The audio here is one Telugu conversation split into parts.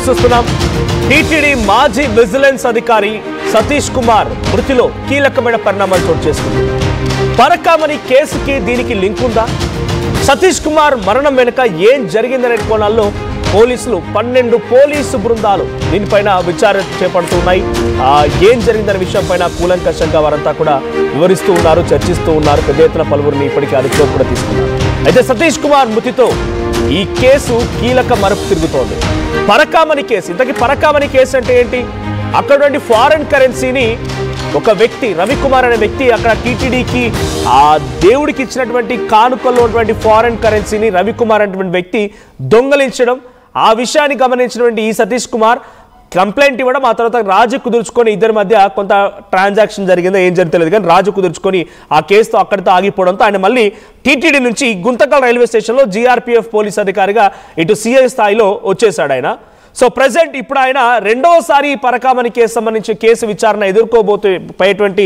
న్యూస్ చూస్తున్నాం. టీటీడీ మాజీ విజిలెన్స్ అధికారి సతీష్ కుమార్ మృతిలో కీలకమైన పరిణామాలు చోటు చేసుకుంది. పరకామణి కేసుకి దీనికి లింక్ ఉందా? సతీష్ కుమార్ మరణం వెనుక ఏం జరిగిందనే కోణాల్లో పోలీసులు 12 పోలీసు బృందాలు దీనిపైన విచారణ చేపడుతున్నాయి. ఏం జరిగిందనే విషయం పైన కూలంకషంగా వారంతా కూడా వివరిస్తూ ఉన్నారు, చర్చిస్తూ ఉన్నారు. పెద్ద ఎత్తున పలువురిని ఇప్పటికీ అదుపులో కూడా తీసుకున్నారు. అయితే సతీష్ కుమార్ మృతితో ఈ కేసు కీలక మలుపు తిరుగుతోంది. పరకామణి కేసు, ఇంతకీ పరకామణి కేసు అంటే ఏంటి? అక్కడ ఫారెన్ కరెన్సీని ఒక వ్యక్తి రవికుమార్ అనే వ్యక్తి అక్కడ టీటీడీకి ఆ దేవుడికి ఇచ్చినటువంటి కానుకల్లో ఉన్నటువంటి ఫారెన్ కరెన్సీని రవికుమార్ అనేటువంటి వ్యక్తి దొంగలించడం, ఆ విషయాన్ని గమనించినటువంటి ఈ సతీష్ కుమార్ కంప్లైంట్ ఇవ్వడం, ఆ తర్వాత రాజు కుదుర్చుకొని ఇద్దరి మధ్య కొంత ట్రాన్సాక్షన్ జరిగిందో ఏం జరిగిందో కానీ రాజు కుదుర్చుకొని ఆ కేసుతో అక్కడితో ఆగిపోవడంతో ఆయన మళ్ళీ టీటీడీ నుంచి గుంతకల్ రైల్వే స్టేషన్లో జీఆర్పీఎఫ్ పోలీస్ అధికారిగా ఇటు సిఐ స్థాయిలో వచ్చేసాడు ఆయన. సో ప్రజెంట్ ఇప్పుడు ఆయన రెండోసారి పరకామణి కేసు సంబంధించి కేసు విచారణ ఎదుర్కోబోయేటువంటి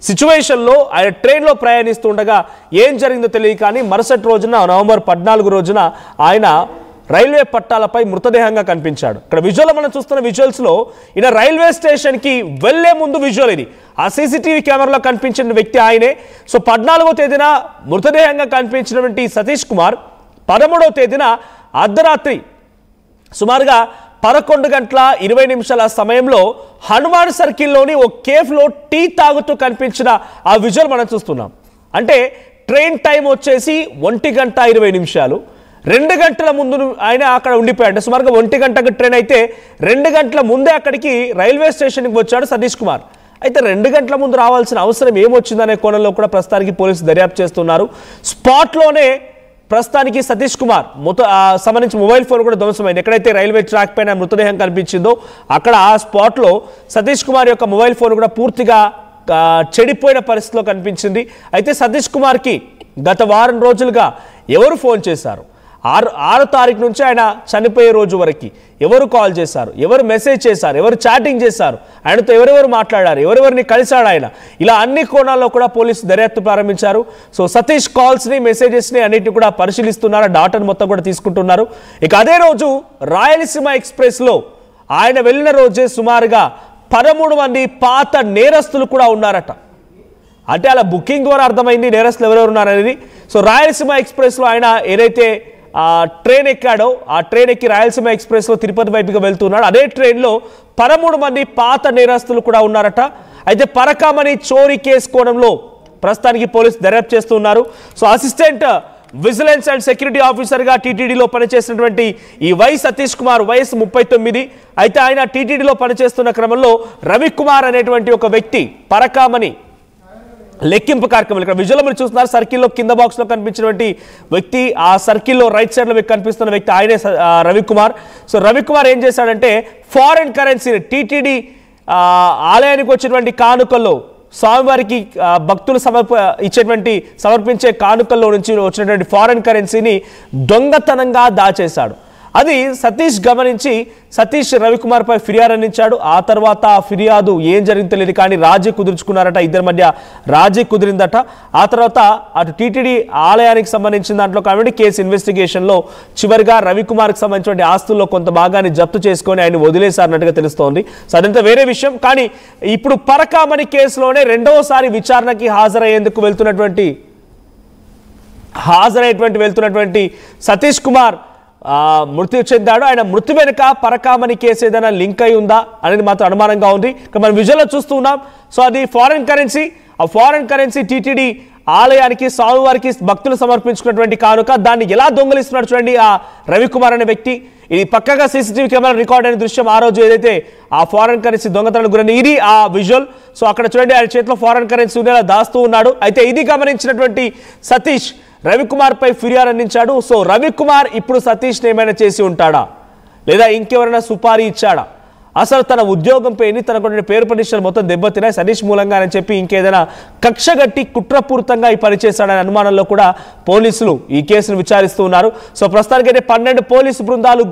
సిచ్యువేషన్లో ఆయన ట్రైన్లో ప్రయాణిస్తుండగా ఏం జరిగిందో తెలియదు కానీ మరుసటి రోజున నవంబర్ 14 రోజున ఆయన రైల్వే పట్టాలపై మృతదేహంగా కనిపించాడు. ఇక్కడ విజువల్ మనం చూస్తున్న విజువల్స్లో ఈయన రైల్వే స్టేషన్కి వెళ్లే ముందు విజువల్ ఇది. ఆ సీసీటీవీ కెమెరాలో కనిపించిన వ్యక్తి ఆయనే. సో 14వ తేదీన మృతదేహంగా కనిపించినటువంటి సతీష్ కుమార్ 13వ తేదీన అర్ధరాత్రి సుమారుగా 11:20 సమయంలో హనుమాన్ సర్కిల్లోని ఓ కేఫ్లో టీ తాగుతూ కనిపించిన ఆ విజువల్ మనం చూస్తున్నాం. అంటే ట్రైన్ టైం వచ్చేసి 1:20. 2 గంటల ముందు ఆయన అక్కడ ఉండిపోయాడు. సుమారుగా 1 గంటకు ట్రైన్ అయితే 2 గంటల ముందే అక్కడికి రైల్వే స్టేషన్కి వచ్చాడు సతీష్ కుమార్. అయితే 2 గంటల ముందు రావాల్సిన అవసరం ఏమొచ్చిందనే కోణంలో కూడా ప్రస్తుతానికి పోలీసులు దర్యాప్తు చేస్తున్నారు. స్పాట్లోనే ప్రస్తుతానికి సతీష్ కుమార్ సంబంధించి మొబైల్ ఫోన్ కూడా ధ్వంసమైంది. ఎక్కడైతే రైల్వే ట్రాక్ పైన మృతదేహం కనిపించిందో అక్కడ ఆ స్పాట్లో సతీష్ కుమార్ యొక్క మొబైల్ ఫోన్ కూడా పూర్తిగా చెడిపోయిన పరిస్థితిలో కనిపించింది. అయితే సతీష్ కుమార్కి గత వారం రోజులుగా ఎవరు ఫోన్ చేశారు, 6వ తారీఖు నుంచి ఆయన చనిపోయే రోజు వరకు ఎవరు కాల్ చేశారు, ఎవరు మెసేజ్ చేశారు, ఎవరు చాటింగ్ చేశారు, ఆయనతో ఎవరెవరు మాట్లాడారు, ఎవరెవరిని కలిశాడు ఆయన, ఇలా అన్ని కోణాల్లో కూడా పోలీసు దర్యాప్తు ప్రారంభించారు. సో సతీష్ కాల్స్ని మెసేజెస్ని అన్నింటినీ కూడా పరిశీలిస్తున్నారు, డాటాను మొత్తం కూడా తీసుకుంటున్నారు. ఇక అదే రోజు రాయలసీమ ఎక్స్ప్రెస్లో ఆయన వెళ్ళిన రోజే సుమారుగా 13 మంది పాత నేరస్తులు కూడా ఉన్నారట. అంటే అలా బుకింగ్ ద్వారా అర్థమైంది నేరస్తులు ఎవరెవరు ఉన్నారనేది. సో రాయలసీమ ఎక్స్ప్రెస్లో ఆయన ఏదైతే ట్రైన్ ఎక్కాడో ఆ ట్రైన్ ఎక్కి రాయలసీమ ఎక్స్ప్రెస్లో తిరుపతి వైపుగా వెళ్తున్నాడు. అదే ట్రైన్లో 13 మంది పాత నేరస్తులు కూడా ఉన్నారట. అయితే పరకామణి చోరీ కేసు కోణంలో ప్రస్తుతానికి పోలీసు దర్యాప్తు చేస్తున్నారు. So assistant vigilance and security ఆఫీసర్గా టీటీడీలో పనిచేసినటువంటి ఈ వై సతీష్ కుమార్ వయసు 39. అయితే ఆయన టీటీడీలో పనిచేస్తున్న క్రమంలో రవికుమార్ అనేటువంటి ఒక వ్యక్తి పరకామణి లెక్కింపు కార్యక్రమం ఇక్కడ విజువల్ మీరు చూస్తున్నారు. సర్కిల్లో కింద బాక్స్లో కనిపించినటువంటి వ్యక్తి, ఆ సర్కిల్లో రైట్ సైడ్లో మీకు కనిపిస్తున్న వ్యక్తి ఆయనే రవికుమార్. సో రవికుమార్ ఏం చేశాడంటే ఫారెన్ కరెన్సీని టీటీడీ ఆలయానికి వచ్చినటువంటి కానుకల్లో స్వామివారికి భక్తులు సమర్పించే కానుకల్లో నుంచి వచ్చినటువంటి ఫారెన్ కరెన్సీని దొంగతనంగా దాచేశాడు. అది సతీష్ గమనించి సతీష్ రవికుమార్పై ఫిర్యాదు అందించాడు. ఆ తర్వాత ఆ ఫిర్యాదు ఏం జరిగిందో తెలియదు కానీ రాజీ కుదుర్చుకున్నారట, ఇద్దరి మధ్య రాజీ కుదిరిందట. ఆ తర్వాత అటు టీటీడీ ఆలయానికి సంబంధించిన దాంట్లో కాబట్టి కేసు ఇన్వెస్టిగేషన్లో చివరిగా రవికుమార్కి సంబంధించిన ఆస్తుల్లో కొంత భాగాన్ని జప్తు చేసుకొని ఆయన వదిలేశారన్నట్టుగా తెలుస్తోంది. సో అదంతా వేరే విషయం. కానీ ఇప్పుడు పరకామణి కేసులోనే రెండవసారి విచారణకి హాజరయ్యేందుకు వెళ్తున్నటువంటి సతీష్ కుమార్ మృతి చెందాడు. ఆయన మృతి వెనుక పరకామణి కేసు ఏదైనా లింక్ అయి ఉందా అనేది మాత్రం అనుమానంగా ఉంది. మనం విజువల్లో చూస్తూ ఉన్నాం. సో అది ఫారెన్ కరెన్సీ, ఆ ఫారెన్ కరెన్సీ టీటీడీ ఆలయానికి స్వామివారికి భక్తులు సమర్పించుకున్నటువంటి కానుక, దాన్ని ఎలా దొంగలిస్తున్నాడు చూడండి ఆ రవికుమార్ అనే వ్యక్తి. ఇది పక్కగా సీసీటీవీ కెమెరా రికార్డ్ అయిన దృశ్యం. ఆ రోజు ఏదైతే ఆ ఫారెన్ కరెన్సీ దొంగతనానికి గురైంది ఇది ఆ విజువల్. సో అక్కడ చూడండి ఆయన చేతిలో ఫారెన్ కరెన్సీ ఉండేలా దాస్తూ ఉన్నాడు. అయితే ఇది గమనించినటువంటి సతీష్ రవికుమార్పై ఫిర్యాదు అందించాడు. సో రవికుమార్ ఇప్పుడు సతీష్ని ఏమైనా చేసి ఉంటాడా లేదా ఇంకెవరైనా సుపారీ ఇచ్చాడా, అసలు తన ఉద్యోగం పైన తనకు పేరు ప్రతిష్టలు మొత్తం దెబ్బతిన్నాయి సతీష్ మూలంగానని చెప్పి ఇంకేదైనా కక్షగట్టి కుట్రపూరితంగా ఈ పని చేశాడనే అనుమానంలో కూడా పోలీసులు ఈ కేసును విచారిస్తూ ఉన్నారు. సో ప్రస్తుతానికైతే 12 పోలీసు బృందాలు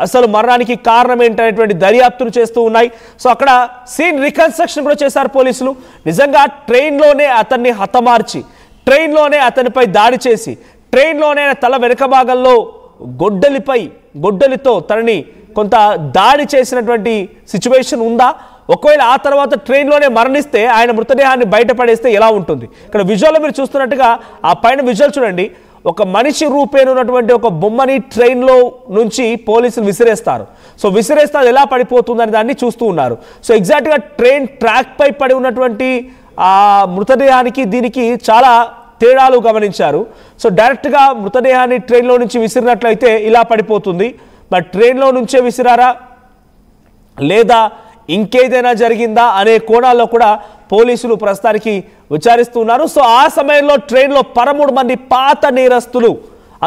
అసలు మరణానికి కారణం ఏంటనేటువంటి దర్యాప్తును చేస్తూ ఉన్నాయి. సో అక్కడ సీన్ రికన్స్ట్రక్షన్ కూడా చేశారు పోలీసులు. నిజంగా ట్రైన్లోనే అతన్ని హతమార్చి, ట్రైన్లోనే అతనిపై దాడి చేసి, ట్రైన్లోనే తల వెనుక భాగంలో గొడ్డలితో తనని కొంత దాడి చేసినటువంటి సిచ్యువేషన్ ఉందా? ఒకవేళ ఆ తర్వాత ట్రైన్లోనే మరణిస్తే ఆయన మృతదేహాన్ని బయటపడేస్తే ఎలా ఉంటుంది? ఇక్కడ విజువల్ మీరు చూస్తున్నట్టుగా ఆ పైన విజువల్ చూడండి, ఒక మనిషి రూపేణ ఉన్నటువంటి ఒక బొమ్మని ట్రైన్లో నుంచి పోలీసులు విసిరేస్తారు. సో విసిరేస్తే అది ఎలా పడిపోతుందని దాన్ని చూస్తూ ఉన్నారు. సో ఎగ్జాక్ట్గా ట్రైన్ ట్రాక్ పై పడి ఉన్నటువంటి ఆ మృతదేహానికి దీనికి చాలా తేడాలు గమనించారు. సో డైరెక్ట్గా మృతదేహాన్ని ట్రైన్లో నుంచి విసిరినట్లయితే ఇలా పడిపోతుంది. మరి ట్రైన్లో నుంచే విసిరారా లేదా ఇంకేదైనా జరిగిందా అనే కోణాల్లో కూడా పోలీసులు ప్రస్తుతానికి విచారిస్తున్నారు. సో ఆ సమయంలో ట్రైన్లో 13 మంది పాత నేరస్తులు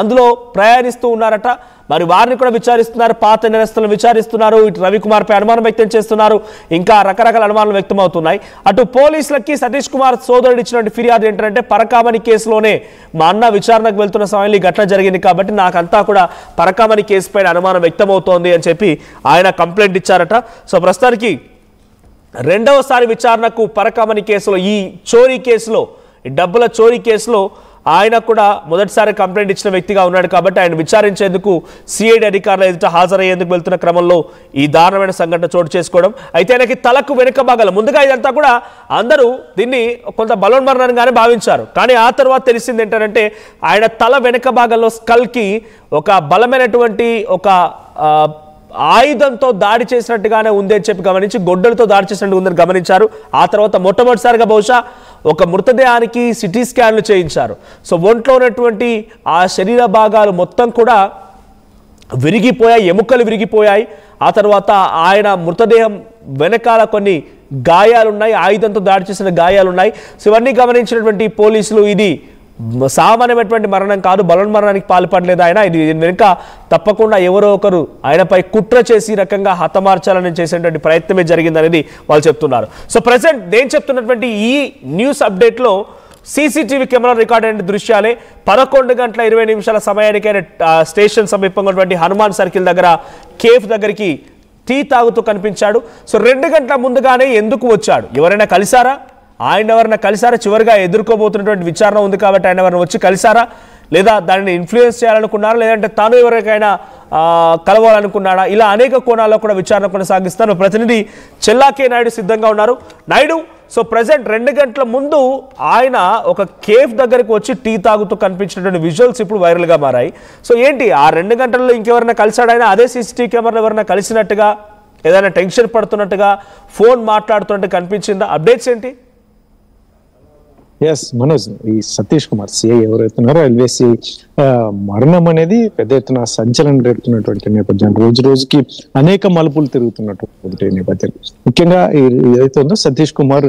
అందులో ప్రయాణిస్తూ ఉన్నారట. మరి వారిని కూడా విచారిస్తున్నారు, పాత నేరస్తులను విచారిస్తున్నారు. ఇటు రవికుమార్పై అనుమానం వ్యక్తం చేస్తున్నారు, ఇంకా రకరకాల అనుమానాలు వ్యక్తం అవుతున్నాయి. అటు పోలీసులకి సతీష్ కుమార్ సోదరుడు ఇచ్చినటువంటి ఫిర్యాదు ఏంటంటే పరకామణి కేసులోనే మా అన్న విచారణకు వెళ్తున్న సమయంలో ఘటన జరిగింది కాబట్టి నాకంతా కూడా పరకామణి కేసు పైన అనుమానం వ్యక్తమవుతోంది అని చెప్పి ఆయన కంప్లైంట్ ఇచ్చారట. సో ప్రస్తుతానికి రెండవసారి విచారణకు పరకామణి కేసులో, ఈ చోరీ కేసులో, ఈ డబ్బుల చోరీ కేసులో ఆయన కూడా మొదటిసారి కంప్లైంట్ ఇచ్చిన వ్యక్తిగా ఉన్నాడు కాబట్టి ఆయన విచారించేందుకు సిఐడి అధికారుల ఎదుట హాజరయ్యేందుకు వెళ్తున్న క్రమంలో ఈ దారుణమైన సంఘటన చోటు చేసుకోవడం. అయితే ఆయనకి తలకు వెనుక భాగాలు, ముందుగా ఇదంతా కూడా అందరూ దీన్ని కొంత బలోన్మరణంగానే భావించారు. కానీ ఆ తర్వాత తెలిసింది ఏంటంటే ఆయన తల వెనుక భాగంలో స్కల్కి ఒక బలమైనటువంటి ఒక ఆయుధంతో దాడి చేసినట్టుగానే ఉంది అని చెప్పి గమనించి, గొడ్డలతో దాడి చేసినట్టు ఉందని గమనించారు. ఆ తర్వాత మొట్టమొదటిసారిగా బహుశా ఒక మృతదేహానికి సిటీ స్కాన్లు చేయించారు. సో ఒంట్లో ఉన్నటువంటి ఆ శరీర భాగాలు మొత్తం కూడా విరిగిపోయాయి, ఎముకలు విరిగిపోయాయి. ఆ తర్వాత ఆయన మృతదేహం వెనకాల కొన్ని గాయాలున్నాయి, ఆయుధంతో దాడి చేసిన గాయాలున్నాయి. సో ఇవన్నీ గమనించినటువంటి పోలీసులు ఇది సామాన్యమైనటువంటి మరణం కాదు, బలవన్మరణానికి పాల్పడలేదు ఆయన, ఇది వెనుక తప్పకుండా ఎవరో ఒకరు ఆయనపై కుట్ర చేసి రకంగా హతమార్చాలని చేసేటువంటి ప్రయత్నమే జరిగిందనేది వాళ్ళు చెప్తున్నారు. సో ప్రజెంట్ నేను చెప్తున్నటువంటి ఈ న్యూస్ అప్డేట్లో సీసీటీవీ కెమెరా రికార్డ్ అయిన దృశ్యాలే. 11:20 సమయానికి ఆయన స్టేషన్ సమీపంగా ఉన్నటువంటి హనుమాన్ సర్కిల్ దగ్గర కేఫ్ దగ్గరికి టీ తాగుతూ కనిపించాడు. సో 2 గంటల ముందుగానే ఎందుకు వచ్చాడు? ఎవరైనా కలిసారా? ఆయన ఎవరైనా కలిసారా? చివరిగా ఎదుర్కోబోతున్నటువంటి విచారణ ఉంది కాబట్టి ఆయన ఎవరైనా వచ్చి కలిసారా, లేదా దానిని ఇన్ఫ్లుయెన్స్ చేయాలనుకున్నారా, లేదంటే తాను ఎవరికైనా కలవాలనుకున్నాడా? ఇలా అనేక కోణాల్లో కూడా విచారణ కొనసాగిస్తాను. ప్రతినిధి చెల్లాకే నాయుడు సిద్ధంగా ఉన్నారు. నాయుడు, సో ప్రజెంట్ 2 గంటల ముందు ఆయన ఒక కేఫ్ దగ్గరికి వచ్చి టీ తాగుతూ కనిపించినటువంటి విజువల్స్ ఇప్పుడు వైరల్గా మారాయి. సో ఏంటి ఆ 2 గంటల్లో ఇంకెవరైనా కలిసాడు ఆయన? అదే సీసీటీవీ కెమెరాలో ఎవరైనా కలిసినట్టుగా, ఏదైనా టెన్షన్ పడుతున్నట్టుగా, ఫోన్ మాట్లాడుతున్నట్టు కనిపించిందా? అప్డేట్స్ ఏంటి? ఎస్ మనోజ్, ఈ సతీష్ కుమార్ సిఐ ఎవరైతున్నారో రైల్వే సిఐ మరణం అనేది పెద్ద ఎత్తున సంచలనం రేపుతున్నటువంటి నేపథ్యం, రోజు రోజుకి అనేక మలుపులు తిరుగుతున్నటువంటి నేపథ్యం. ముఖ్యంగా ఏదైతే ఉందో సతీష్ కుమార్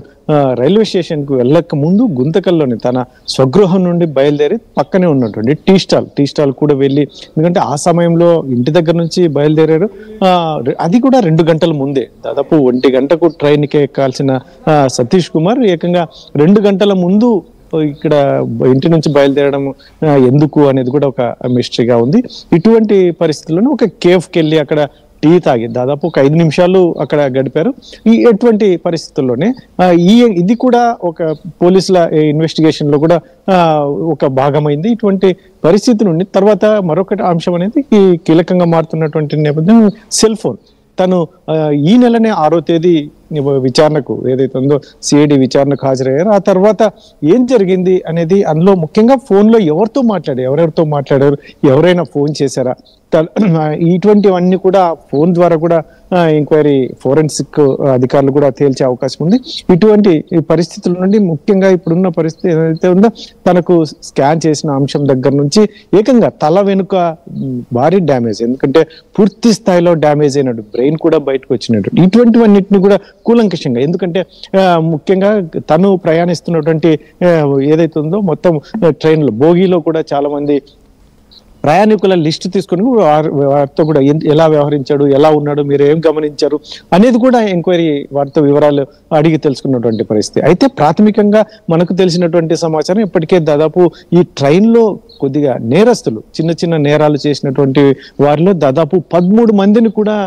రైల్వే స్టేషన్ కు వెళ్ళక ముందు గుంతకల్లోని తన స్వగృహం నుండి బయలుదేరి పక్కనే ఉన్నటువంటి టీ స్టాల్ కూడా వెళ్ళి, ఎందుకంటే ఆ సమయంలో ఇంటి దగ్గర నుంచి బయలుదేరారు. అది కూడా 2 గంటల ముందే, దాదాపు 1 గంటకు ట్రైన్ కి ఎక్కాల్సిన సతీష్ కుమార్ ఏకంగా 2 గంటల ముందు ఇక్కడ ఇంటి నుంచి బయలుదేరడం ఎందుకు అనేది కూడా ఒక మిస్టరీగా ఉంది. ఇటువంటి పరిస్థితుల్లోనే ఒక కేఫ్కి వెళ్ళి అక్కడ టీ తాగి దాదాపు ఒక 5 నిమిషాలు అక్కడ గడిపారు. ఎటువంటి పరిస్థితుల్లోనే ఇది కూడా ఒక పోలీసుల ఇన్వెస్టిగేషన్ లో కూడా ఒక భాగమైంది. ఇటువంటి పరిస్థితి నుండి తర్వాత మరొక అంశం అనేది కీలకంగా మారుతున్నటువంటి నేపథ్యం, సెల్ ఫోన్. తను ఈ నెలనే 6వ తేదీ విచారణకు ఏదైతే ఉందో సిఐడి విచారణకు హాజరయ్యారు. ఆ తర్వాత ఏం జరిగింది అనేది, అందులో ముఖ్యంగా ఫోన్ లో ఎవరెవరితో మాట్లాడారు, ఎవరైనా ఫోన్ చేశారా, ఇటువంటివన్నీ కూడా ఫోన్ ద్వారా కూడా ఎంక్వైరీ ఫోరెన్సిక్ అధికారులు కూడా తేల్చే అవకాశం ఉంది. ఇటువంటి పరిస్థితుల నుండి ముఖ్యంగా ఇప్పుడున్న పరిస్థితి ఏదైతే ఉందో, తనకు స్కాన్ చేసిన అంశం దగ్గర నుంచి ఏకంగా తల వెనుక భారీ డ్యామేజ్, ఎందుకంటే పూర్తి స్థాయిలో డ్యామేజ్ అయినట్టు, బ్రెయిన్ కూడా బయటకు వచ్చినట్టు, ఇటువంటివన్నిటిని కూడా కూలంకషంగా, ఎందుకంటే ముఖ్యంగా తను ప్రయాణిస్తున్నటువంటి ఏదైతే ఉందో మొత్తం ట్రైన్ లో బోగీలో కూడా చాలా మంది ప్రయాణికుల లిస్ట్ తీసుకొని వారితో కూడా ఎలా వ్యవహరించాడు, ఎలా ఉన్నాడు, మీరు ఏం గమనించారు అనేది కూడా ఎంక్వైరీ వారితో వివరాలు అడిగి తెలుసుకున్నటువంటి పరిస్థితి. అయితే ప్రాథమికంగా మనకు తెలిసినటువంటి సమాచారం, ఇప్పటికే దాదాపు ఈ ట్రైన్ లో కొద్దిగా నేరస్తులు చిన్న చిన్న నేరాలు చేసినటువంటి వారిలో దాదాపు 13 మందిని కూడా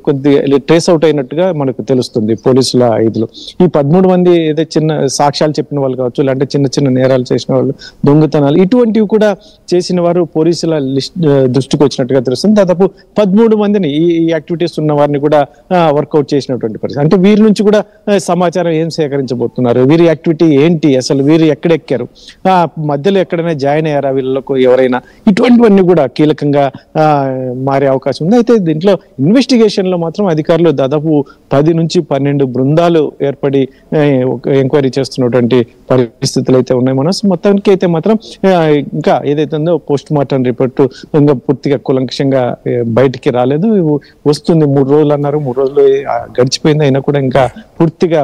కొద్ది ట్రేస్ అవుట్ అయినట్టుగా మనకు తెలుస్తుంది పోలీసుల ఇదిలో. ఈ 13 మంది ఏదో చిన్న సాక్ష్యాలు చెప్పిన వాళ్ళు కావచ్చు, లేదంటే చిన్న చిన్న నేరాలు చేసిన వాళ్ళు, దొంగతనాలు ఇటువంటివి కూడా చేసిన వారు పోలీసుల దృష్టికి వచ్చినట్టుగా తెలుస్తుంది. దాదాపు 13 మందిని ఈ యాక్టివిటీస్ ఉన్న వారిని కూడా వర్కౌట్ చేసినటువంటి పరిస్థితి. అంటే వీరి నుంచి కూడా సమాచారం ఏం సేకరించబోతున్నారు, వీరి యాక్టివిటీ ఏంటి, అసలు వీరు ఎక్కడెక్కారు, మధ్యలో ఎక్కడైనా జాయిన్ అయ్యారా వీళ్ళకు ఎవరైనా, ఇటువంటివన్నీ కూడా కీలకంగా మారే అవకాశం ఉంది. అయితే దీంట్లో ఇన్వెస్టిగేషన్ లో మాత్రం అధికారులు దాదాపు 10 నుంచి 12 బృందాలు ఏర్పడి ఎంక్వైరీ చేస్తున్నటువంటి పరిస్థితులు అయితే ఉన్నాయి. మొత్తానికి అయితే మాత్రం ఇంకా ఏదైతే ఉందో పోస్ట్ మార్టం రిపోర్టు ఇంకా పూర్తిగా కులంకషంగా బయటికి రాలేదు. వస్తుంది 3 రోజులు అన్నారు, 3 రోజులు గడిచిపోయింది, అయినా కూడా ఇంకా పూర్తిగా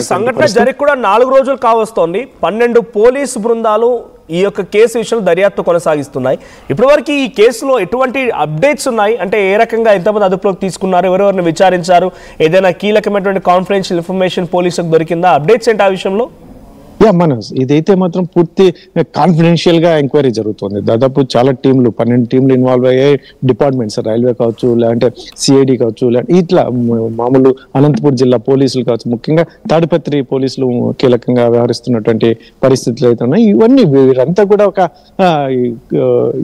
ఈ సంఘటన జరిగి కూడా 4 రోజులు కావస్తోంది. 12 పోలీసు బృందాలు ఈ యొక్క కేసు విషయంలో దర్యాప్తు కొనసాగిస్తున్నాయి. ఇప్పటి వరకు ఈ కేసులో ఎటువంటి అప్డేట్స్ ఉన్నాయి, అంటే ఏ రకంగా ఎంతమంది అదుపులోకి తీసుకున్నారు, ఎవరెవరిని విచారించారు, ఏదైనా కీలకమైనటువంటి కాన్ఫిడెన్షియల్ ఇన్ఫర్మేషన్ పోలీసులకు దొరికిందా, అప్డేట్స్ ఏంటి ఆ విషయంలో? మనోజ్, ఇదైతే మాత్రం పూర్తి కాన్ఫిడెన్షియల్ గా ఎంక్వైరీ జరుగుతుంది. దాదాపు చాలా టీంలు 12 టీంలు ఇన్వాల్వ్ అయ్యే డిపార్ట్మెంట్స్, రైల్వే కావచ్చు, లేదంటే సిఐడి కావచ్చు, ఇట్లా మామూలు అనంతపూర్ జిల్లా పోలీసులు కావచ్చు, ముఖ్యంగా తాడిపత్రి పోలీసులు కీలకంగా వ్యవహరిస్తున్నటువంటి పరిస్థితులు అయితే ఉన్నాయి. ఇవన్నీ వీరంతా కూడా ఒక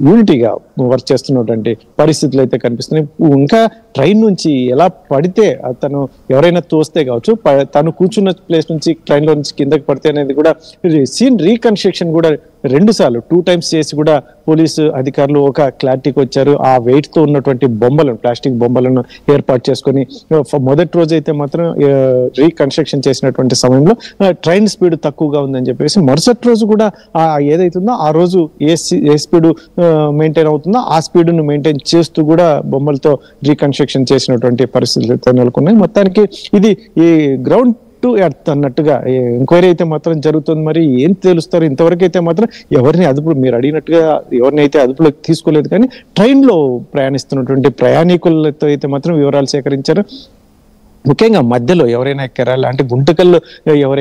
యూనిటీగా వర్క్ చేస్తున్నటువంటి పరిస్థితులు అయితే కనిపిస్తున్నాయి. ఇంకా ట్రైన్ నుంచి ఎలా పడితే తను ఎవరైనా తోస్తే కావచ్చు, తను కూర్చున్న ప్లేస్ నుంచి ట్రైన్ లో నుంచి కిందకి పడితే అనేది కూడా సీన్ రీకన్స్ట్రక్షన్ కూడా 2 సార్లు 2 టైమ్స్ చేసి కూడా పోలీసు అధికారులు ఒక క్లారిటీకి వచ్చారు. ఆ వెయిట్ తో ఉన్నటువంటి బొమ్మలను, ప్లాస్టిక్ బొమ్మలను ఏర్పాటు చేసుకొని మొదటి రోజు అయితే మాత్రం రీకన్స్ట్రక్షన్ చేసినటువంటి సమయంలో ట్రైన్ స్పీడ్ తక్కువగా ఉందని చెప్పేసి మరుసటి రోజు కూడా ఏదైతుందో ఆ రోజు ఏ స్పీడ్ మెయింటైన్ అవుతుందో ఆ స్పీడ్ ను మెయింటైన్ చేస్తూ కూడా బొమ్మలతో రీకన్స్ట్రక్షన్ చేసినటువంటి పరిస్థితులు నెలకొన్నాయి. మొత్తానికి ఇది ఈ గ్రౌండ్ టు ఎర్త్ అన్నట్టుగా ఎంక్వైరీ అయితే మాత్రం జరుగుతుంది. మరి ఏం తెలుస్తారు ఇంతవరకు అయితే మాత్రం ఎవరిని అదుపు, మీరు అడిగినట్టుగా ఎవరిని అయితే అదుపులోకి తీసుకోలేదు, కానీ ట్రైన్ లో ప్రయాణిస్తున్నటువంటి ప్రయాణికులతో అయితే మాత్రం వివరాలు సేకరించారు. ముఖ్యంగా మధ్యలో ఎవరైనా ఎక్కారా, అంటే గుంటకల్లో ఎవరు